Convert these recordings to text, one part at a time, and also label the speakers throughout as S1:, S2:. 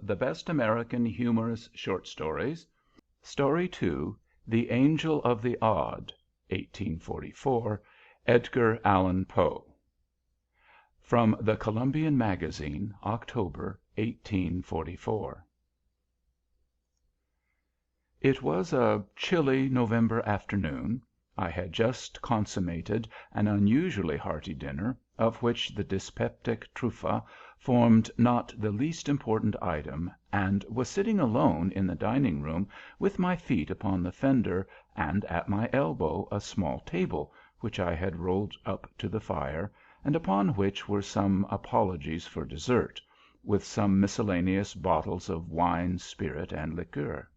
S1: the best American Humorous Short Stories. Story 2, The Angel of the Odd, 1844, Edgar Allan Poe. From the Columbian Magazine, October, 1844. It was a chilly November afternoon. I had just consummated an unusually hearty dinner, of which the dyspeptic truffa formed not the least important item, and was sitting alone in the dining room with my feet upon the fender, and at my elbow a small table, which I had rolled up to the fire, and upon which were some apologies for dessert, with some miscellaneous bottles of wine, spirit, and liqueur.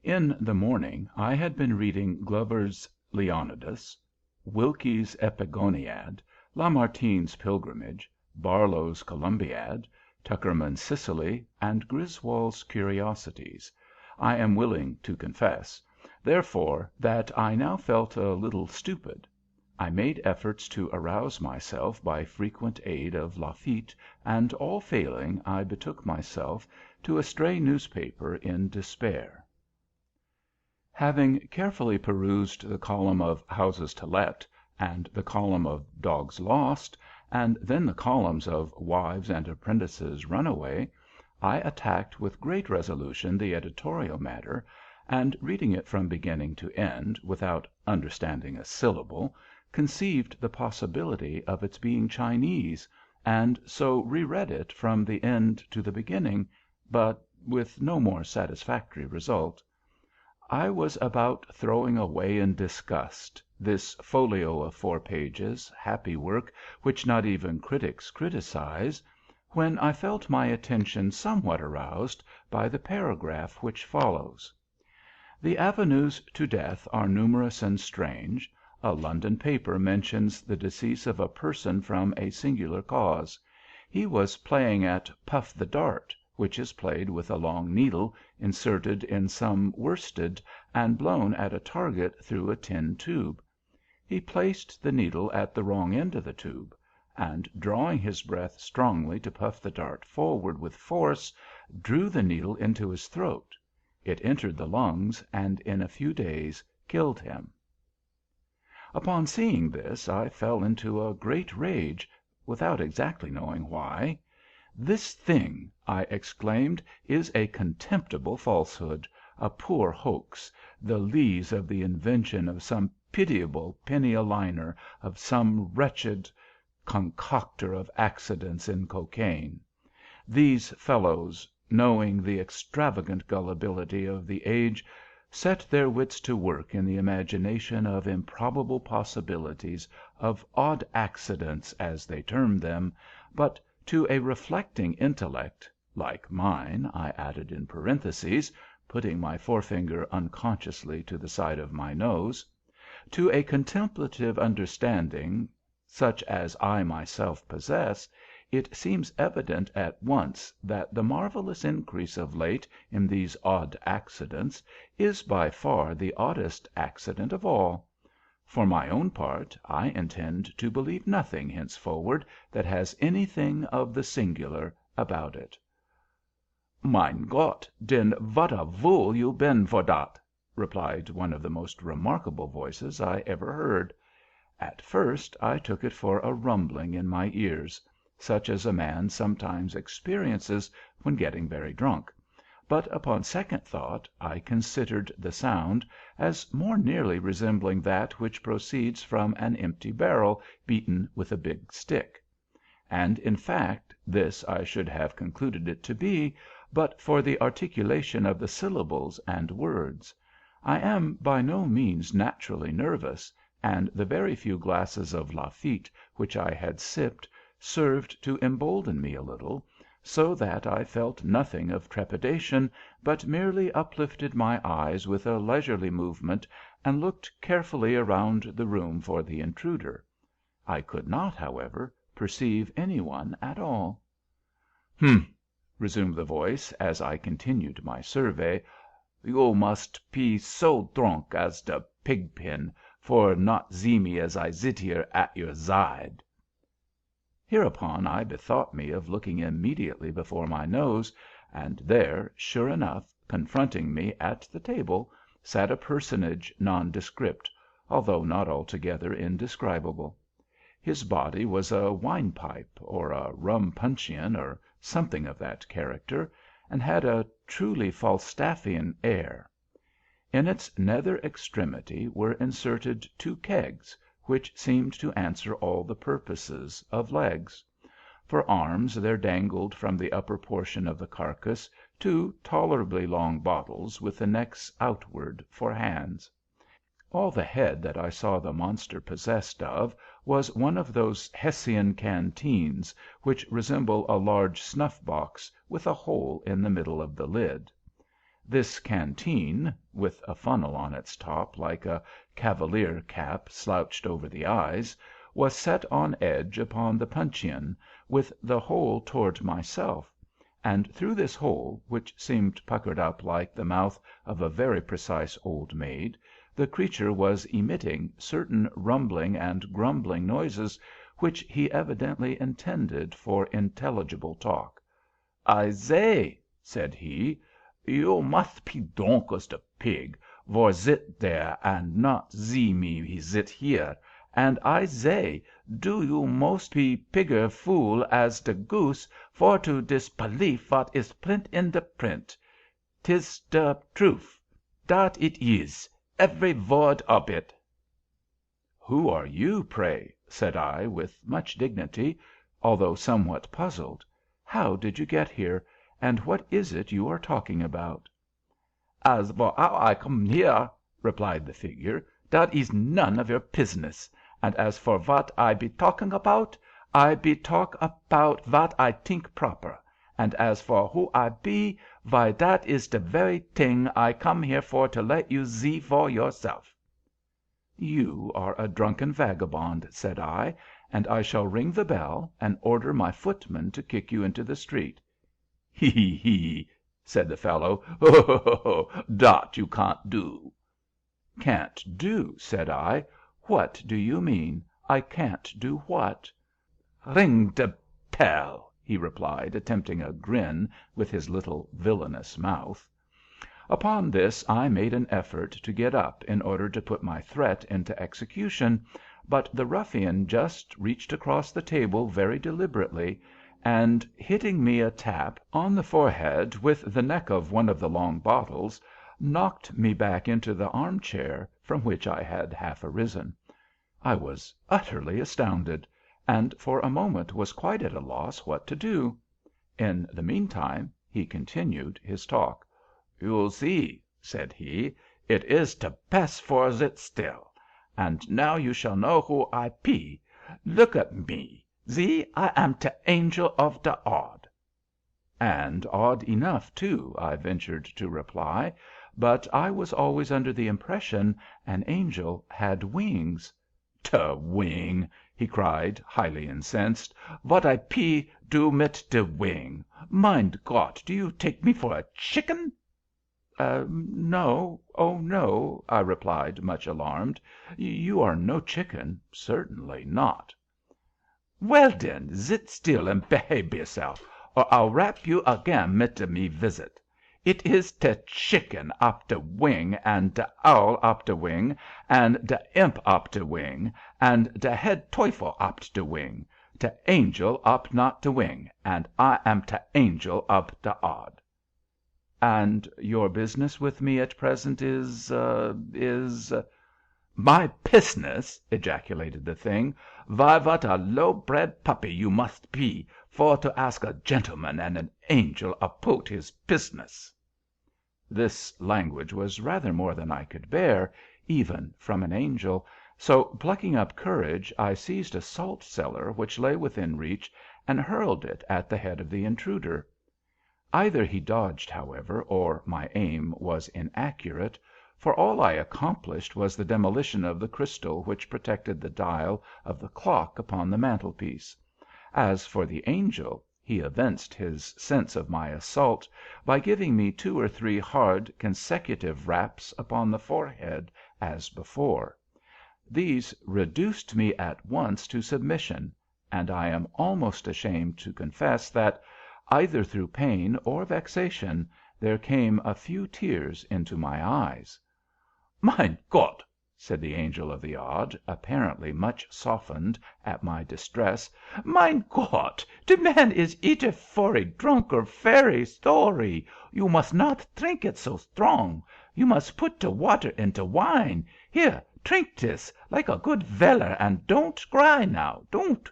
S1: In the morning I had been reading Glover's Leonidas, Wilkie's Epigoniad, Lamartine's Pilgrimage, Barlow's Columbiad, Tuckerman's Sicily, and Griswold's Curiosities, I am willing to confess, therefore, that I now felt a little stupid. I made efforts to arouse myself by frequent aid of Lafitte, and all failing, I betook myself to a stray newspaper in despair. Having carefully perused the column of Houses to Let, and the column of Dogs Lost, and then the columns of Wives and Apprentices Runaway, I attacked with great resolution the editorial matter, and reading it from beginning to end, without understanding a syllable, conceived the possibility of its being Chinese, and so reread it from the end to the beginning, but with no more satisfactory result. I was about throwing away in disgust this folio of 4 pages, happy work which not even critics criticize, when I felt my attention somewhat aroused by the paragraph which follows. The avenues to death are numerous and strange. A London paper mentions the decease of a person from a singular cause. He was playing at Puff the Dart, which is played with a long needle inserted in some worsted and blown at a target through a tin tube. He placed the needle at the wrong end of the tube, and, drawing his breath strongly to puff the dart forward with force, drew the needle into his throat. It entered the lungs, and in a few days killed him. Upon seeing this, I fell into a great rage, without exactly knowing why. "This thing," I exclaimed, "is a contemptible falsehood, a poor hoax, the lees of the invention of some pitiable penny a liner, of some wretched concocter of accidents in cocaine. These fellows, knowing the extravagant gullibility of the age, set their wits to work in the imagination of improbable possibilities, of odd accidents, as they term them, but to a reflecting intellect, like mine," I added in parentheses, putting my forefinger unconsciously to the side of my nose, "to a contemplative understanding, such as I myself possess, it seems evident at once that the marvelous increase of late in these odd accidents is by far the oddest accident of all. For my own part, I intend to believe nothing henceforward that has anything of the singular about it." "Mein Gott, den what a vool you been for dat!" replied one of the most remarkable voices I ever heard. At first I took it for a rumbling in my ears, such as a man sometimes experiences when getting very drunk, but upon second thought I considered the sound as more nearly resembling that which proceeds from an empty barrel beaten with a big stick. And in fact this I should have concluded it to be, but for the articulation of the syllables and words. I am by no means naturally nervous, and the very few glasses of Lafitte which I had sipped served to embolden me a little, so that I felt nothing of trepidation, but merely uplifted my eyes with a leisurely movement and looked carefully around the room for the intruder. I could not, however, perceive any one at all. "Humph!" resumed the voice, as I continued my survey. "You must pe so dronk as de pig‐pen for not zee me as I zit here at your zide." Hereupon I bethought me of looking immediately before my nose, and there, sure enough, confronting me at the table, sat a personage nondescript, although not altogether indescribable. His body was a wine pipe, or a rum puncheon, or something of that character, and had a truly Falstaffian air. In its nether extremity were inserted 2 kegs, which seemed to answer all the purposes of legs. For arms there dangled from the upper portion of the carcass 2 tolerably long bottles with the necks outward for hands. All the head that I saw the monster possessed of was one of those Hessian canteens which resemble a large snuff box with a hole in the middle of the lid. This canteen, with a funnel on its top like a cavalier cap slouched over the eyes, was set on edge upon the puncheon, with the hole toward myself, and through this hole, which seemed puckered up like the mouth of a very precise old maid, the creature was emitting certain rumbling and grumbling noises which he evidently intended for intelligible talk. "I zay," said he, "you must pe donkus de pig, vor zit there and not zee me he zit here, and I zay, do you most pe pigger fool as de goose for to dispelief vat is print in de print. 'Tis de truf, dat it is. Every vord of it." "Who are you, pray?" said I, with much dignity, although somewhat puzzled. "How did you get here, and what is it you are talking about?" "As for 'ow I come here," replied the figure, "dat is none of your pizness. And as for vat I be talking about, I be talk about vat I tink proper. And as for who I be, vy dat is de very ting I come here for to let you zee for yourself." "You are a drunken vagabond," said I, "and I shall ring the bell and order my footman to kick you into the street." "He, he, he!" said the fellow. "Ho, ho, ho, ho! Dot you can't do." "Can't do!" said I. "What do you mean? I can't do what?" "Ring de pell," he replied, attempting a grin with his little villainous mouth. Upon this I made an effort to get up in order to put my threat into execution, but the ruffian just reached across the table very deliberately, and, hitting me a tap on the forehead with the neck of one of the long bottles, knocked me back into the arm chair from which I had half arisen. I was utterly astounded, and for a moment was quite at a loss what to do. In the meantime he continued his talk. "You see," said he, "it is te best for zit still. And now you shall know who I pe. Look at me. See, I am te angel of de odd." "And odd enough, too," I ventured to reply. "But I was always under the impression an angel had wings." "Te wing!" he cried, highly incensed. "What I pe do mit de wing? Mein Gott, do you take me for a chicken?" "No, oh, no," I replied, much alarmed. "You are no chicken, certainly not." "Well, den, zit still and behabe yourself, or I'll rap you again mit me visit. It is te chicken op de wing, and de owl op de wing, and de imp op de wing, and de head teufel op de wing. Te angel op not de wing, and I am te angel op de odd." "And your business with me at present is—" "My pisness!" ejaculated the thing. "Vy, what a low-bred puppy you must pe for to ask a gentleman and an angel apout his pisness." This language was rather more than I could bear, even from an angel, so plucking up courage I seized a salt cellar which lay within reach and hurled it at the head of the intruder. Either he dodged, however, or my aim was inaccurate, for all I accomplished was the demolition of the crystal which protected the dial of the clock upon the mantelpiece. As for the angel, he evinced his sense of my assault by giving me 2 or 3 hard, consecutive raps upon the forehead as before. These reduced me at once to submission, and I am almost ashamed to confess that, Either through pain or vexation, there came a few tears into my eyes. "Mein Gott!" said the Angel of the Odd, apparently much softened at my distress. "Mein Gott! De man is either very drunk or very sorry. You must not drink it so strong. You must put de water in de wine. Here, drink dis, like a good veller, and don't cry now, don't."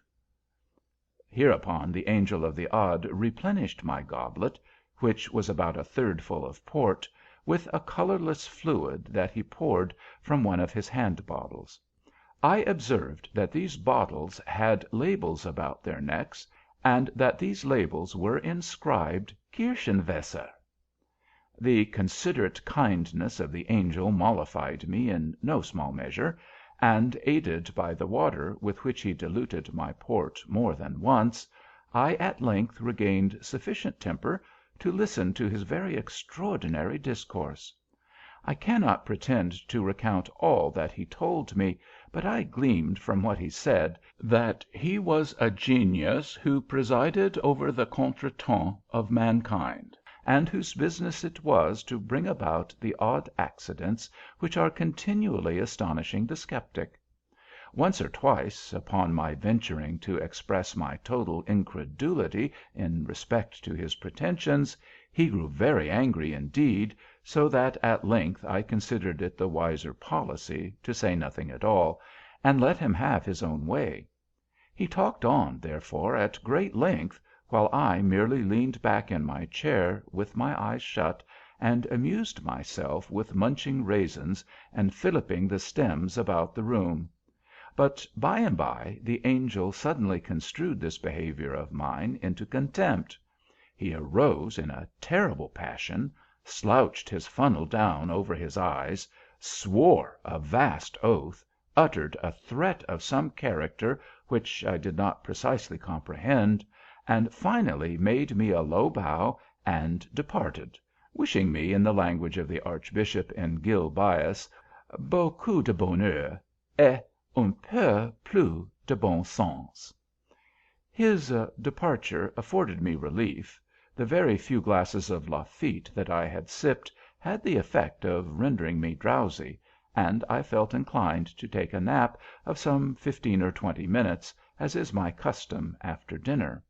S1: Hereupon the Angel of the Odd replenished my goblet, which was about a third full of port, with a colorless fluid that he poured from one of his hand bottles. I observed that these bottles had labels about their necks, and that these labels were inscribed Kirchenwasser. The considerate kindness of the Angel mollified me in no small measure, and, aided by the water with which he diluted my port more than once, I at length regained sufficient temper to listen to his very extraordinary discourse. I cannot pretend to recount all that he told me, but I gleaned from what he said that he was a genius who presided over the contretemps of mankind, and whose business it was to bring about the odd accidents which are continually astonishing the skeptic. Once or twice, upon my venturing to express my total incredulity in respect to his pretensions, he grew very angry indeed, so that at length I considered it the wiser policy to say nothing at all, and let him have his own way. He talked on, therefore, at great length, while I merely leaned back in my chair with my eyes shut, and amused myself with munching raisins and filliping the stems about the room. But by and by the Angel suddenly construed this behavior of mine into contempt. He arose in a terrible passion, slouched his funnel down over his eyes, swore a vast oath, uttered a threat of some character which I did not precisely comprehend, and finally made me a low bow and departed, wishing me, in the language of the Archbishop in Gil Bias, beaucoup de bonheur et un peu plus de bon sens. His departure afforded me relief. The very few glasses of Lafitte that I had sipped had the effect of rendering me drowsy, and I felt inclined to take a nap of some 15 or 20 minutes, as is my custom after dinner.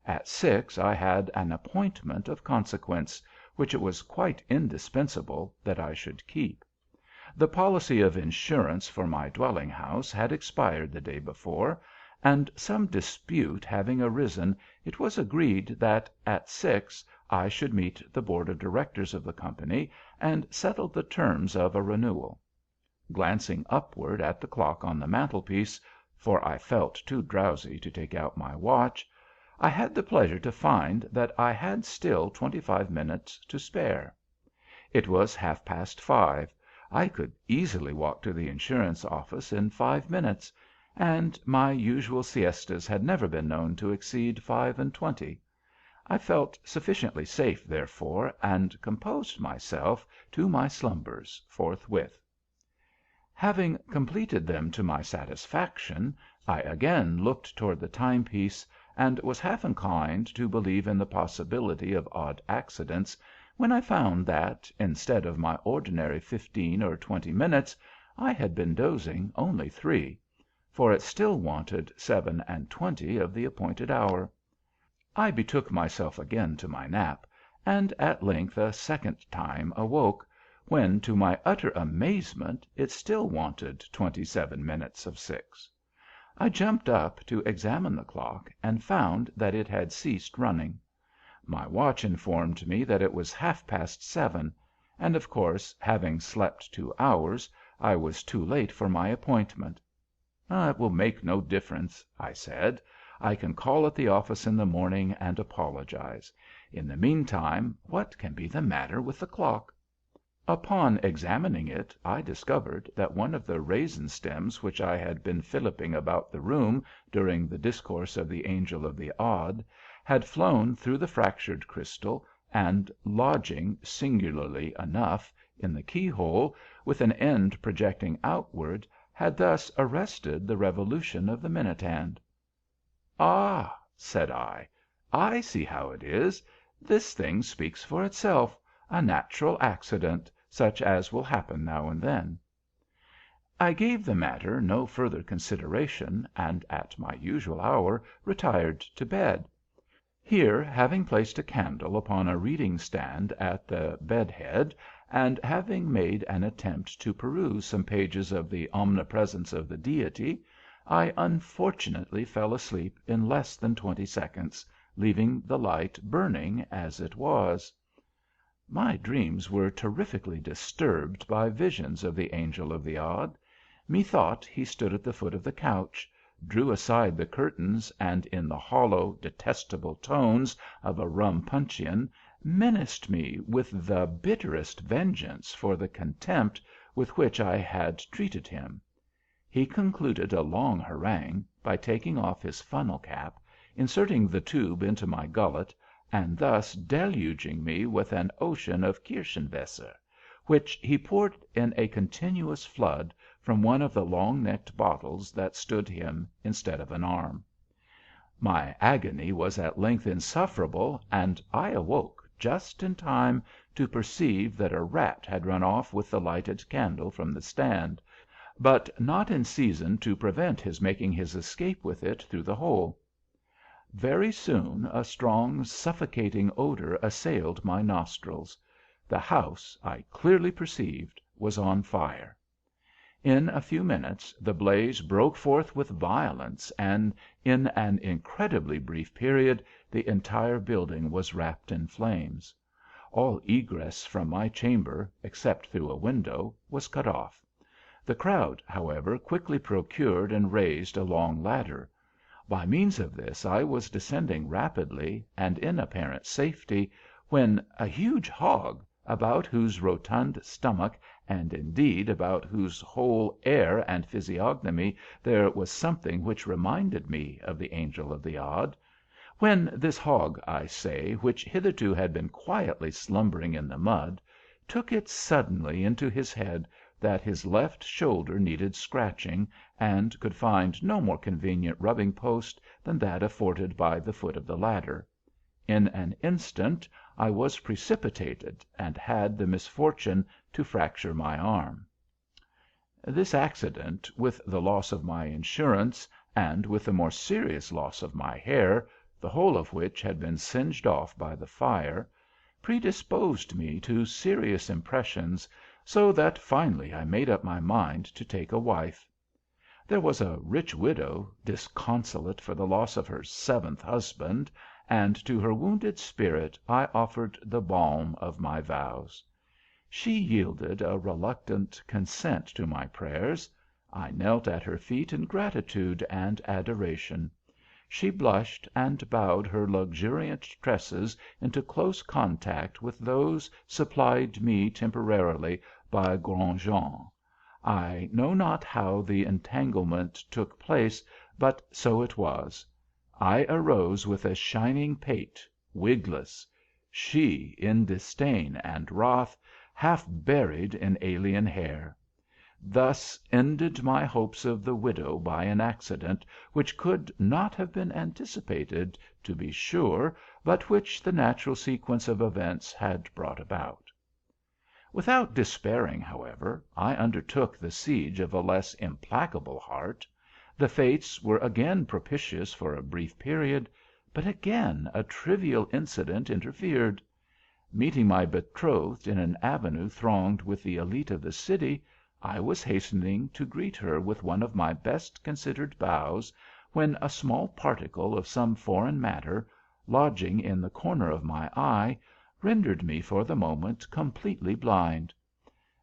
S1: At 6 I had an appointment of consequence, which it was quite indispensable that I should keep. The policy of insurance for my dwelling house had expired the day before, and some dispute having arisen, it was agreed that at 6 I should meet the board of directors of the company and settle the terms of a renewal. Glancing upward at the clock on the mantelpiece, for I felt too drowsy to take out my watch, I had the pleasure to find that I had still 25 minutes to spare. It was 5:30. I could easily walk to the insurance office in 5 minutes, and my usual siestas had never been known to exceed 25. I felt sufficiently safe, therefore, and composed myself to my slumbers forthwith. Having completed them to my satisfaction, I again looked toward the timepiece, and was half inclined to believe in the possibility of odd accidents, when I found that, instead of my ordinary 15 or 20 minutes, I had been dozing only 3, for it still wanted 7:20 of the appointed hour. I betook myself again to my nap, and at length a second time awoke, when, to my utter amazement, it still wanted 27 minutes of 6. I jumped up to examine the clock, and found that it had ceased running. My watch informed me that it was 7:30, and, of course, having slept 2 hours, I was too late for my appointment. "It will make no difference," I said. "I can call at the office in the morning and apologize. In the meantime, what can be the matter with the clock?" Upon examining it, I discovered that one of the raisin stems which I had been filliping about the room during the discourse of the Angel of the Odd had flown through the fractured crystal, and lodging, singularly enough, in the keyhole, with an end projecting outward, had thus arrested the revolution of the minute hand. "Ah!" said I. I see how it is. This thing speaks for itself, a natural accident, such as will happen now and then." I gave the matter no further consideration, and at my usual hour retired to bed. Here, having placed a candle upon a reading stand at the bed head, and having made an attempt to peruse some pages of the Omnipresence of the Deity, I unfortunately fell asleep in less than 20 seconds, leaving the light burning as it was. My dreams were terrifically disturbed by visions of the Angel of the Odd. Methought he stood at the foot of the couch, drew aside the curtains, and in the hollow, detestable tones of a rum puncheon, menaced me with the bitterest vengeance for the contempt with which I had treated him. He concluded a long harangue by taking off his funnel cap, inserting the tube into my gullet, and thus deluging me with an ocean of Kirschenwasser, which he poured in a continuous flood from one of the long-necked bottles that stood him instead of an arm. My agony was at length insufferable, and I awoke just in time to perceive that a rat had run off with the lighted candle from the stand, but not in season to prevent his making his escape with it through the hole. Very soon a strong, suffocating odor assailed my nostrils. The house, I clearly perceived, was on fire. In a few minutes the blaze broke forth with violence, and in an incredibly brief period the entire building was wrapped in flames. All egress from my chamber, except through a window, was cut off. The crowd, however, quickly procured and raised a long ladder. By means of this I was descending rapidly, and in apparent safety, when a huge hog, about whose rotund stomach, and indeed about whose whole air and physiognomy, there was something which reminded me of the Angel of the Odd, when this hog, I say, which hitherto had been quietly slumbering in the mud, took it suddenly into his head that his left shoulder needed scratching, and could find no more convenient rubbing post than that afforded by the foot of the ladder. In an instant I was precipitated, and had the misfortune to fracture my arm. This accident, with the loss of my insurance, and with the more serious loss of my hair, the whole of which had been singed off by the fire, predisposed me to serious impressions, so that finally I made up my mind to take a wife. There was a rich widow, disconsolate for the loss of her 7th husband, and to her wounded spirit I offered the balm of my vows. She yielded a reluctant consent to my prayers. I knelt at her feet in gratitude and adoration. She blushed and bowed her luxuriant tresses into close contact with those supplied me temporarily by Grandjean. I know not how the entanglement took place, but so it was. I arose with a shining pate, wigless; she in disdain and wrath, half buried in alien hair. Thus ended my hopes of the widow by an accident which could not have been anticipated, to be sure, but which the natural sequence of events had brought about. Without despairing, however, I undertook the siege of a less implacable heart. The fates were again propitious for a brief period, but again a trivial incident interfered. Meeting my betrothed in an avenue thronged with the elite of the city, I was hastening to greet her with one of my best considered bows, when a small particle of some foreign matter, lodging in the corner of my eye, rendered me for the moment completely blind.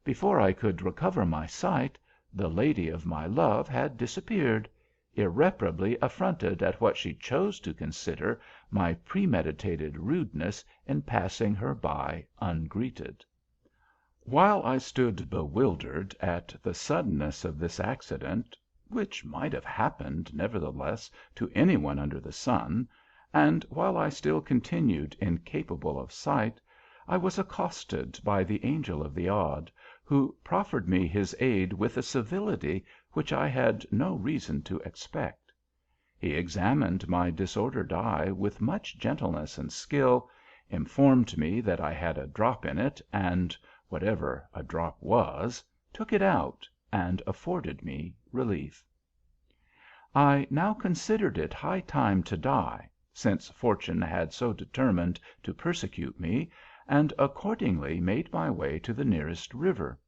S1: Before I could recover my sight, the lady of my love had disappeared, irreparably affronted at what she chose to consider my premeditated rudeness in passing her by ungreeted. While I stood bewildered at the suddenness of this accident, which might have happened, nevertheless, to any one under the sun, and while I still continued incapable of sight, I was accosted by the Angel of the Odd, who proffered me his aid with a civility which I had no reason to expect. He examined my disordered eye with much gentleness and skill, informed me that I had a drop in it, and, whatever a drop was, took it out, and afforded me relief. I now considered it high time to die, since fortune had so determined to persecute me, and accordingly made my way to the nearest river.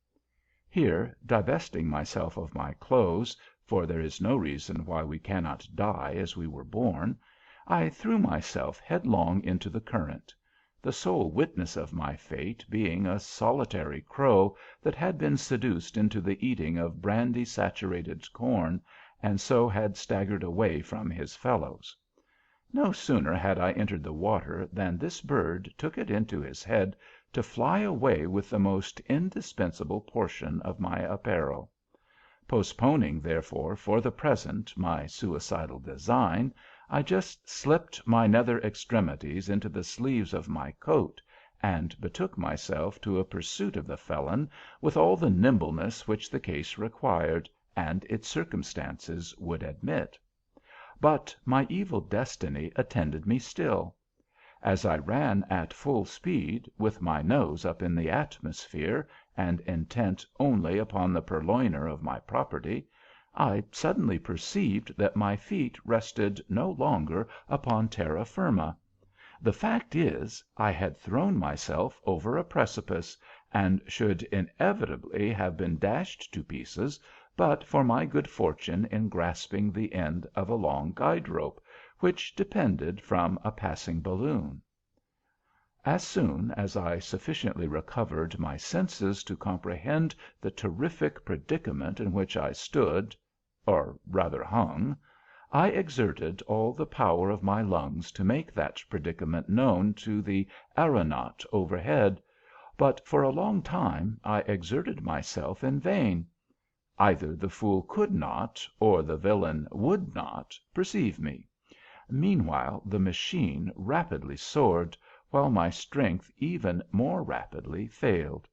S1: Here, divesting myself of my clothes, for there is no reason why we cannot die as we were born, I threw myself headlong into the current, the sole witness of my fate being a solitary crow that had been seduced into the eating of brandy-saturated corn, and so had staggered away from his fellows. No sooner had I entered the water than this bird took it into his head to fly away with the most indispensable portion of my apparel. Postponing, therefore, for the present my suicidal design, I just slipped my nether extremities into the sleeves of my coat, and betook myself to a pursuit of the felon with all the nimbleness which the case required, and its circumstances would admit. But my evil destiny attended me still. As I ran at full speed, with my nose up in the atmosphere, and intent only upon the purloiner of my property, I suddenly perceived that my feet rested no longer upon terra firma. The fact is, I had thrown myself over a precipice, and should inevitably have been dashed to pieces but for my good fortune in grasping the end of a long guide rope, which depended from a passing balloon. As soon as I sufficiently recovered my senses to comprehend the terrific predicament in which I stood, or rather hung, I exerted all the power of my lungs to make that predicament known to the aeronaut overhead, but for a long time I exerted myself in vain. Either the fool could not, or the villain would not, perceive me. Meanwhile the machine rapidly soared, while my strength even more rapidly failed.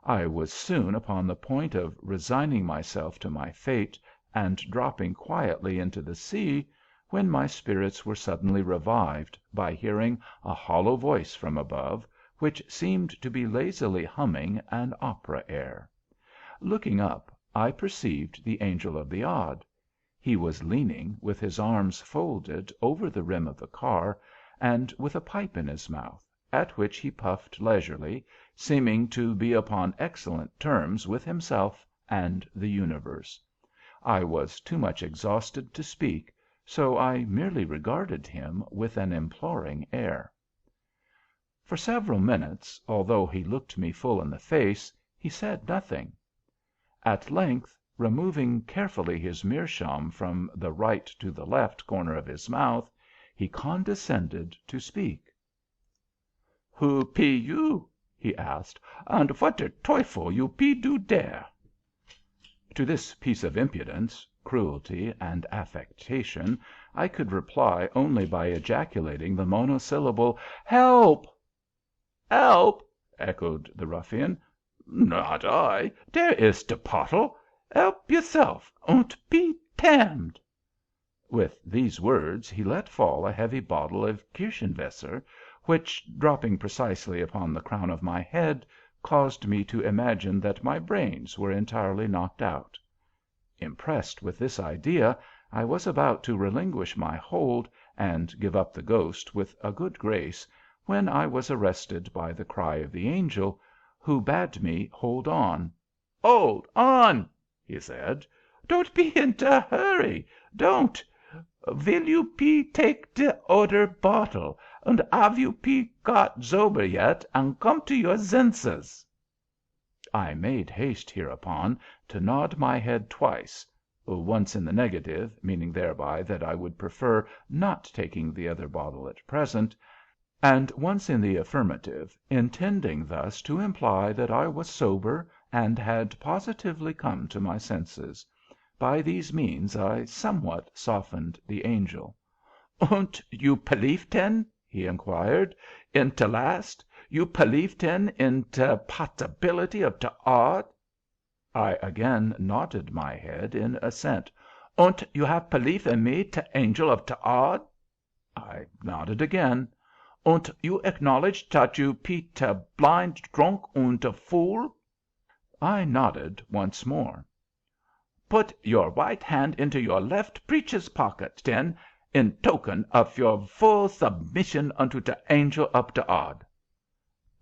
S1: I was soon upon the point of resigning myself to my fate, and dropping quietly into the sea, when my spirits were suddenly revived by hearing a hollow voice from above, which seemed to be lazily humming an opera air. Looking up, I perceived the Angel of the Odd. He was leaning, with his arms folded, over the rim of the car, and with a pipe in his mouth, at which he puffed leisurely, seeming to be upon excellent terms with himself and the universe. I was too much exhausted to speak, so I merely regarded him with an imploring air. For several minutes, although he looked me full in the face, he said nothing. At length, removing carefully his meerschaum from the right to the left corner of his mouth, he condescended to speak. "Who pe you?" he asked, "and what der Teufel you pe do dere?" To this piece of impudence, cruelty, and affectation I could reply only by ejaculating the monosyllable "Help!" "Help!" echoed the ruffian. "Not I. Der is de pottle. Help yourself, und be damned." With these words he let fall a heavy bottle of Kirschenwasser, which, dropping precisely upon the crown of my head, caused me to imagine that my brains were entirely knocked out. Impressed with this idea, I was about to relinquish my hold, and give up the ghost with a good grace, when I was arrested by the cry of the Angel, who bade me hold on. "Hold on!" he said. "Don't be in de hurry. Don't. Will you pe take de oder bottle, und have you pe got sober yet, and come to your senses?" I made haste hereupon to nod my head twice, once in the negative, meaning thereby that I would prefer not taking the other bottle at present, and once in the affirmative, intending thus to imply that I was sober and had positively come to my senses. By these means I somewhat softened the Angel. "Und you pelief ten," he inquired, "in de last? You pelief ten in de possibility of de odd?" I again nodded my head in assent. "Und you have belief in me, te angel of te odd?" I nodded again. "Und you acknowledge dat you pe te blind, drunk, und te fool?" I nodded once more. "Put your right hand into your left breeches pocket, den, in token of your full submission unto te angel of te odd."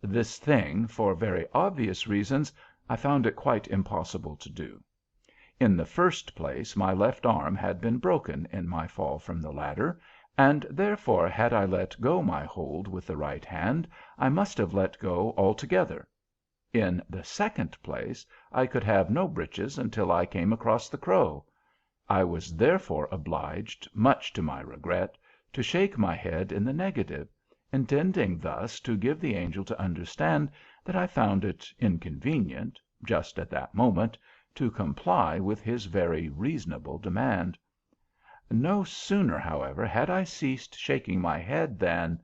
S1: This thing, for very obvious reasons, I found it quite impossible to do. In the first place, my left arm had been broken in my fall from the ladder, and therefore had I let go my hold with the right hand, I must have let go altogether. In the second place, I could have no breeches until I came across the Crow. I was therefore obliged, much to my regret, to shake my head in the negative, intending thus to give the angel to understand that I found it inconvenient, just at that moment, to comply with his very reasonable demand. No sooner, however, had I ceased shaking my head than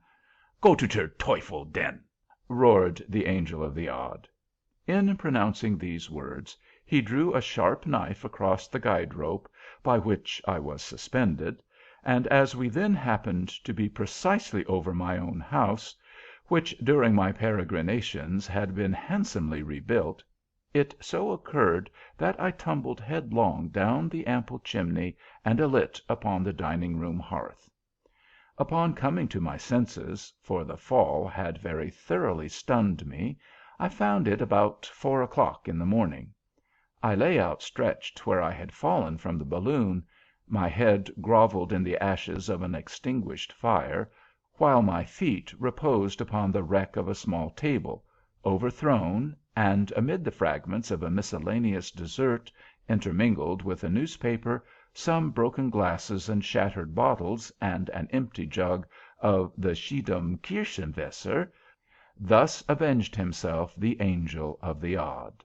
S1: "Go to der Teufel, den!" roared the Angel of the Odd. In pronouncing these words, he drew a sharp knife across the guide rope by which I was suspended, and as we then happened to be precisely over my own house, which during my peregrinations had been handsomely rebuilt, it so occurred that I tumbled headlong down the ample chimney and alit upon the dining-room hearth. Upon coming to my senses, for the fall had very thoroughly stunned me, I found it about 4 o'clock in the morning. I lay outstretched where I had fallen from the balloon. My head grovelled in the ashes of an extinguished fire, while my feet reposed upon the wreck of a small table, overthrown, and amid the fragments of a miscellaneous dessert, intermingled with a newspaper, some broken glasses and shattered bottles, and an empty jug of the Schiedam Kirschenwasser. Thus avenged himself the Angel of the Odd.